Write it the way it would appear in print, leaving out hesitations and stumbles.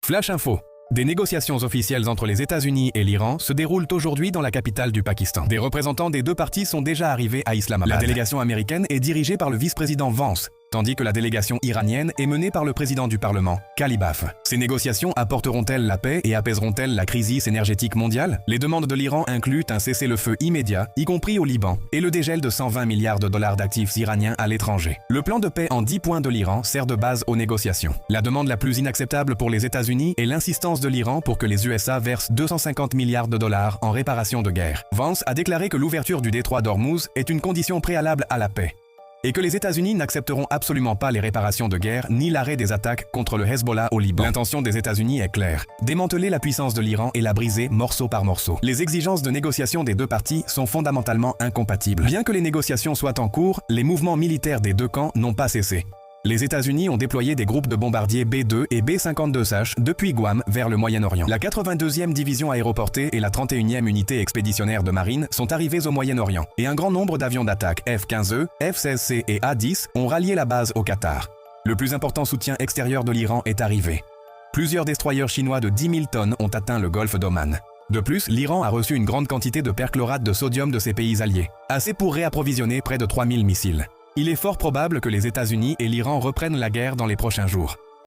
Flash Info. Des négociations officielles entre les États-Unis et l'Iran se déroulent aujourd'hui dans la capitale du Pakistan. Des représentants des deux parties sont déjà arrivés à Islamabad. La délégation américaine est dirigée par le vice-président Vance, tandis que la délégation iranienne est menée par le président du Parlement, Kalibaf. Ces négociations apporteront-elles la paix et apaiseront-elles la crise énergétique mondiale? Les demandes de l'Iran incluent un cessez-le-feu immédiat, y compris au Liban, et le dégel de 120 milliards de dollars d'actifs iraniens à l'étranger. Le plan de paix en 10 points de l'Iran sert de base aux négociations. La demande la plus inacceptable pour les États-Unis est l'insistance de l'Iran pour que les USA versent 250 milliards de dollars en réparation de guerre. Vance a déclaré que l'ouverture du détroit d'Ormuz est une condition préalable à la paix, et que les États-Unis n'accepteront absolument pas les réparations de guerre ni l'arrêt des attaques contre le Hezbollah au Liban. L'intention des États-Unis est claire: démanteler la puissance de l'Iran et la briser morceau par morceau. Les exigences de négociation des deux parties sont fondamentalement incompatibles. Bien que les négociations soient en cours, les mouvements militaires des deux camps n'ont pas cessé. Les États-Unis ont déployé des groupes de bombardiers B-2 et B-52H depuis Guam vers le Moyen-Orient. La 82e division aéroportée et la 31e unité expéditionnaire de marine sont arrivées au Moyen-Orient, et un grand nombre d'avions d'attaque F-15E, F-16C et A-10 ont rallié la base au Qatar. Le plus important soutien extérieur de l'Iran est arrivé. Plusieurs destroyers chinois de 10 000 tonnes ont atteint le golfe d'Oman. De plus, l'Iran a reçu une grande quantité de perchlorate de sodium de ses pays alliés, assez pour réapprovisionner près de 3000 missiles. Il est fort probable que les États-Unis et l'Iran reprennent la guerre dans les prochains jours.